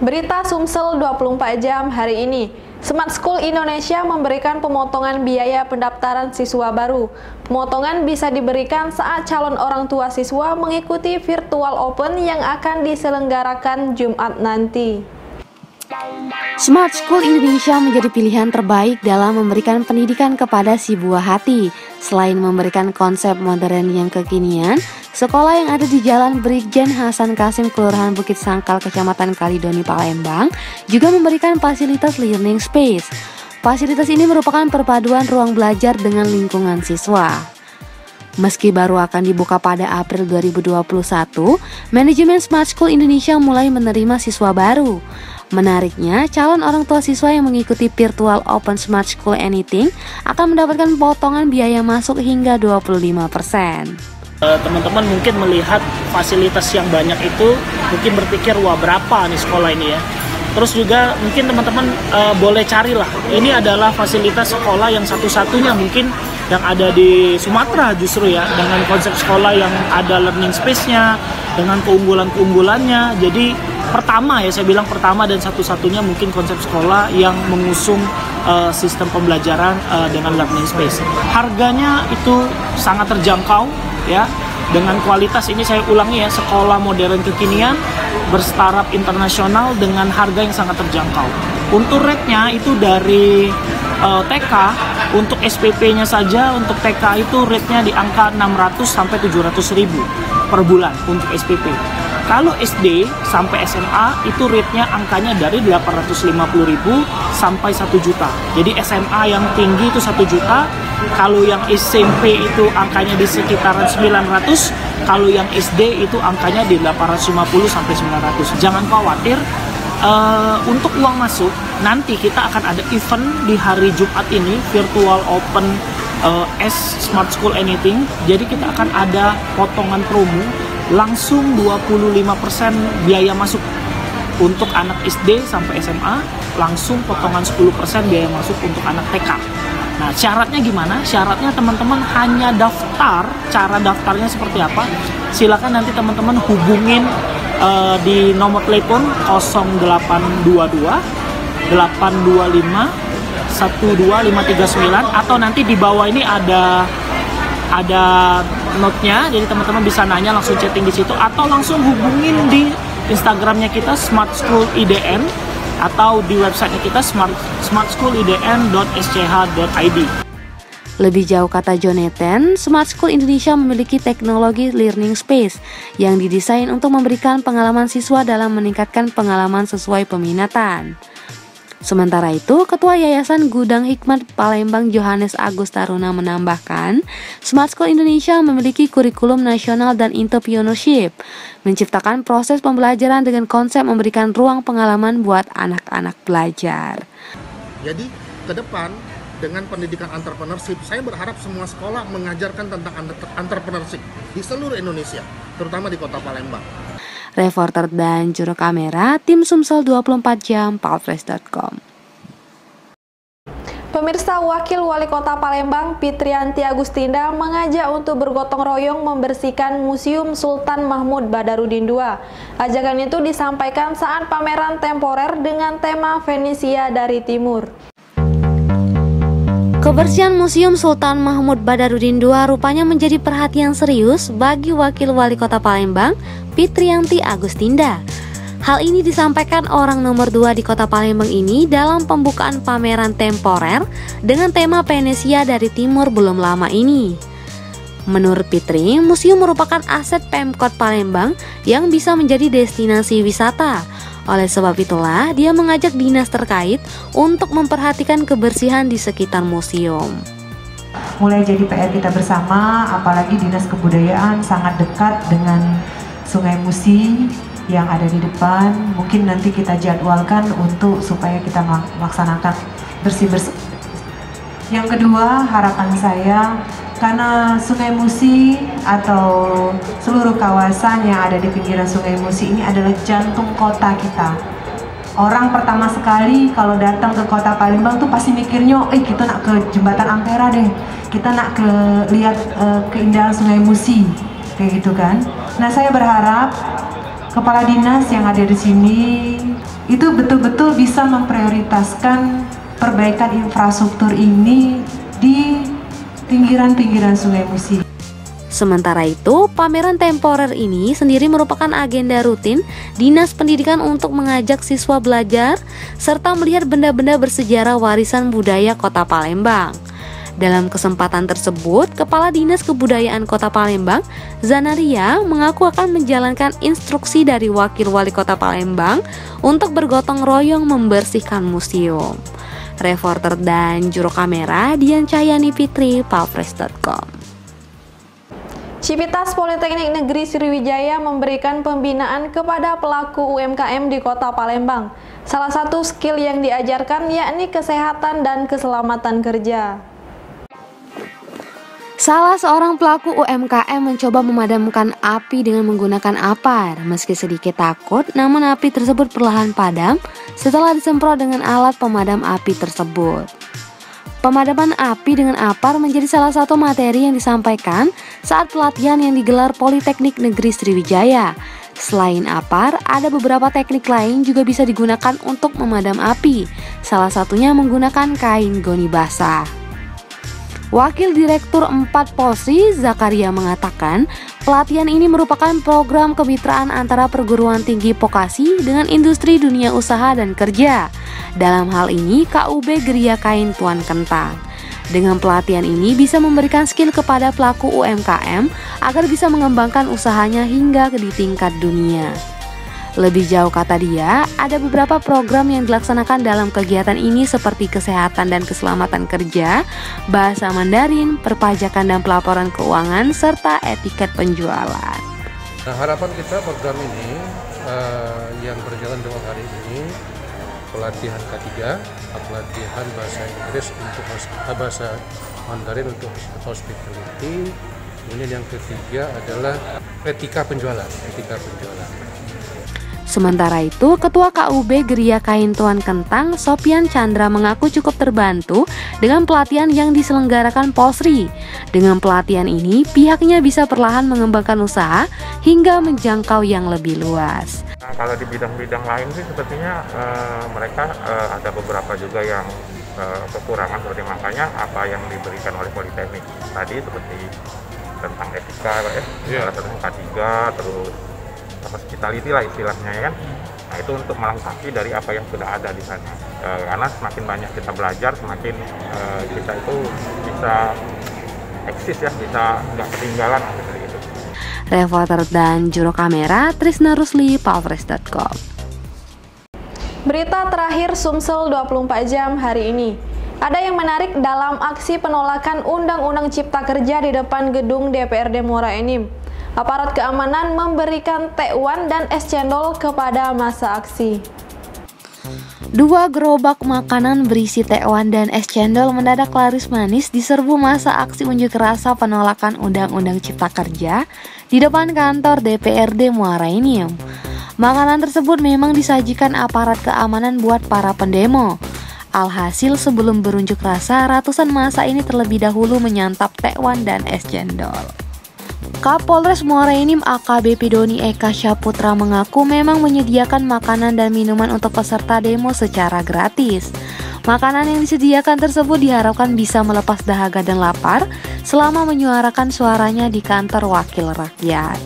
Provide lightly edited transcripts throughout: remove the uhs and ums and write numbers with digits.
Berita Sumsel 24 jam hari ini. Smart School Indonesia memberikan pemotongan biaya pendaftaran siswa baru. Pemotongan bisa diberikan saat calon orang tua siswa mengikuti virtual open yang akan diselenggarakan Jumat nanti. Smart School Indonesia menjadi pilihan terbaik dalam memberikan pendidikan kepada si buah hati. Selain memberikan konsep modern yang kekinian, sekolah yang ada di Jalan Brigjen Hasan Kasim, Kelurahan Bukit Sangkal, Kecamatan Kalidoni, Palembang, juga memberikan fasilitas learning space. Fasilitas ini merupakan perpaduan ruang belajar dengan lingkungan siswa. Meski baru akan dibuka pada April 2021, manajemen Smart School Indonesia mulai menerima siswa baru. Menariknya, calon orang tua siswa yang mengikuti virtual Open Smart School Anything akan mendapatkan potongan biaya masuk hingga 25%. Teman-teman mungkin melihat fasilitas yang banyak itu, mungkin berpikir, wah berapa nih sekolah ini ya. Terus juga mungkin teman-teman boleh carilah, ini adalah fasilitas sekolah yang satu-satunya mungkin yang ada di Sumatera justru ya, dengan konsep sekolah yang ada learning space-nya, dengan keunggulan-keunggulannya. Jadi pertama ya, saya bilang pertama dan satu-satunya mungkin konsep sekolah yang mengusung sistem pembelajaran dengan learning space. Harganya itu sangat terjangkau ya, dengan kualitas ini saya ulangi ya, sekolah modern kekinian berstaraf internasional dengan harga yang sangat terjangkau. Untuk rate-nya itu dari TK, untuk SPP-nya saja untuk TK itu rate-nya di angka 600 sampai 700 ribu per bulan untuk SPP. Kalau SD sampai SMA itu rate-nya angkanya dari 850.000 sampai 1 juta. Jadi SMA yang tinggi itu 1 juta, kalau yang SMP itu angkanya di sekitaran 900, kalau yang SD itu angkanya di 850 sampai 900. Jangan khawatir, untuk uang masuk nanti kita akan ada event di hari Jumat ini, virtual open Smart School Anything. Jadi kita akan ada potongan promo langsung 25% biaya masuk untuk anak SD sampai SMA, langsung potongan 10% biaya masuk untuk anak TK. Nah, syaratnya gimana? Syaratnya teman-teman hanya daftar. Cara daftarnya seperti apa? Silakan nanti teman-teman hubungin di nomor telepon 0822 825 12539, atau nanti di bawah ini ada note-nya, jadi teman-teman bisa nanya, langsung chatting di situ, atau langsung hubungin di Instagramnya kita Smart School IDN, atau di websitenya kita smartschoolidn.sch.id. Lebih jauh kata Jonathan, Smart School Indonesia memiliki teknologi learning space yang didesain untuk memberikan pengalaman siswa dalam meningkatkan pengalaman sesuai peminatan. Sementara itu, Ketua Yayasan Gudang Hikmat Palembang Johannes Agus Taruna menambahkan, Smart School Indonesia memiliki kurikulum nasional dan entrepreneurship, menciptakan proses pembelajaran dengan konsep memberikan ruang pengalaman buat anak-anak belajar. Jadi, ke depan dengan pendidikan entrepreneurship, saya berharap semua sekolah mengajarkan tentang entrepreneurship di seluruh Indonesia, terutama di Kota Palembang. Reporter dan juru kamera tim Sumsel 24 jam Palfresh.com. Pemirsa, Wakil Wali Kota Palembang Fitriyanti Agustinda mengajak untuk bergotong royong membersihkan Museum Sultan Mahmud Badarudin II. Ajakan itu disampaikan saat pameran temporer dengan tema Venesia dari Timur. Kebersihan Museum Sultan Mahmud Badarudin II rupanya menjadi perhatian serius bagi Wakil Wali Kota Palembang, Fitriyanti Agustinda. Hal ini disampaikan orang nomor 2 di Kota Palembang ini dalam pembukaan pameran temporer dengan tema Venesia dari Timur belum lama ini. Menurut Fitri, museum merupakan aset Pemkot Palembang yang bisa menjadi destinasi wisata. Oleh sebab itulah, dia mengajak dinas terkait untuk memperhatikan kebersihan di sekitar museum. Mulai jadi PR kita bersama, apalagi Dinas Kebudayaan sangat dekat dengan Sungai Musi yang ada di depan. Mungkin nanti kita jadwalkan untuk supaya kita melaksanakan bersih-bersih. Yang kedua, harapan saya, karena Sungai Musi atau seluruh kawasan yang ada di pinggiran Sungai Musi ini adalah jantung kota kita. Orang pertama sekali kalau datang ke Kota Palembang tuh pasti mikirnya, kita nak ke Jembatan Ampera deh, kita nak ke lihat keindahan Sungai Musi, kayak gitu kan. Nah, saya berharap kepala dinas yang ada di sini itu betul-betul bisa memprioritaskan perbaikan infrastruktur ini di pinggiran-pinggiran Sungai Musi. Sementara itu, pameran temporer ini sendiri merupakan agenda rutin Dinas Pendidikan untuk mengajak siswa belajar serta melihat benda-benda bersejarah warisan budaya Kota Palembang. Dalam kesempatan tersebut, Kepala Dinas Kebudayaan Kota Palembang, Zanaria, mengaku akan menjalankan instruksi dari Wakil Wali Kota Palembang untuk bergotong royong membersihkan museum. Reporter dan juru kamera Dian Cahyani Fitri, palfresh.com. Civitas Politeknik Negeri Sriwijaya memberikan pembinaan kepada pelaku UMKM di Kota Palembang. Salah satu skill yang diajarkan yakni kesehatan dan keselamatan kerja. Salah seorang pelaku UMKM mencoba memadamkan api dengan menggunakan apar. Meski sedikit takut, namun api tersebut perlahan padam setelah disemprot dengan alat pemadam api tersebut. Pemadaman api dengan apar menjadi salah satu materi yang disampaikan saat pelatihan yang digelar Politeknik Negeri Sriwijaya. Selain apar, ada beberapa teknik lain juga bisa digunakan untuk memadam api. Salah satunya menggunakan kain goni basah. Wakil Direktur 4 Polri, Zakaria, mengatakan pelatihan ini merupakan program kemitraan antara perguruan tinggi vokasi dengan industri dunia usaha dan kerja. Dalam hal ini, KUB Geria Kain Tuan Kentang. Dengan pelatihan ini bisa memberikan skill kepada pelaku UMKM agar bisa mengembangkan usahanya hingga di tingkat dunia. Lebih jauh, kata dia, ada beberapa program yang dilaksanakan dalam kegiatan ini seperti kesehatan dan keselamatan kerja, bahasa Mandarin, perpajakan dan pelaporan keuangan, serta etiket penjualan. Nah, harapan kita program ini yang berjalan 2 hari ini, pelatihan K3, pelatihan bahasa Inggris untuk bahasa Mandarin untuk hospitality, kemudian yang ketiga adalah etika penjualan. Sementara itu, Ketua KUB Geria Kain Tuan Kentang, Sopian Chandra, mengaku cukup terbantu dengan pelatihan yang diselenggarakan Polri. Dengan pelatihan ini, pihaknya bisa perlahan mengembangkan usaha hingga menjangkau yang lebih luas. Nah, kalau di bidang-bidang lain sih sepertinya mereka ada beberapa juga yang kekurangan, seperti makanya apa yang diberikan oleh Politeknik tadi seperti tentang etika, salah satunya K3, terus hospitality lah istilahnya ya kan. Nah, itu untuk melengkapi dari apa yang sudah ada di sana. Karena semakin banyak kita belajar, semakin kita itu bisa eksis ya, bisa nggak ketinggalan seperti itu. Reporter dan juru kamera Trisna Rusli, palfresh.com. Berita terakhir Sumsel 24 jam hari ini. Ada yang menarik dalam aksi penolakan Undang-Undang Cipta Kerja di depan gedung DPRD Muara Enim. Aparat keamanan memberikan tekwan dan es cendol kepada massa aksi. 2 gerobak makanan berisi tekwan dan es cendol mendadak laris manis diserbu massa aksi unjuk rasa penolakan Undang-Undang Cipta Kerja di depan kantor DPRD Muara Enim. Makanan tersebut memang disajikan aparat keamanan buat para pendemo. Alhasil sebelum berunjuk rasa, ratusan massa ini terlebih dahulu menyantap tekwan dan es cendol. Kapolres Muara Enim AKBP Doni Eka Syaputra mengaku memang menyediakan makanan dan minuman untuk peserta demo secara gratis. Makanan yang disediakan tersebut diharapkan bisa melepas dahaga dan lapar selama menyuarakan suaranya di kantor wakil rakyat.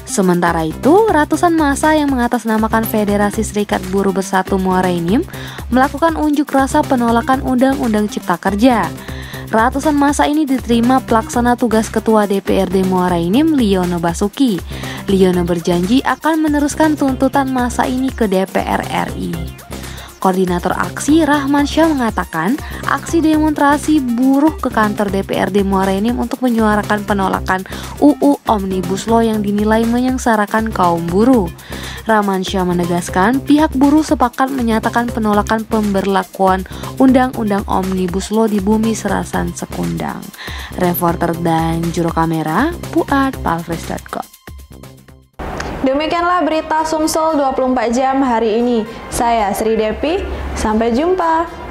Sementara itu, ratusan massa yang mengatasnamakan Federasi Serikat Buruh Bersatu Muara Enim melakukan unjuk rasa penolakan Undang-Undang Cipta Kerja. Ratusan massa ini diterima pelaksana tugas Ketua DPRD Muara Enim, Liono Basuki. Liono berjanji akan meneruskan tuntutan massa ini ke DPR RI. Koordinator aksi Rahman Syah mengatakan aksi demonstrasi buruh ke kantor DPRD Muara Enim untuk menyuarakan penolakan UU Omnibus Law yang dinilai menyengsarakan kaum buruh. Rahman Syah menegaskan pihak buruh sepakat menyatakan penolakan pemberlakuan Undang-Undang Omnibus Law di Bumi Serasan Sekundang. Reporter dan juru kamera Puad, palfresh.com. Demikianlah berita Sumsel 24 jam hari ini. Saya Sri Depi, sampai jumpa.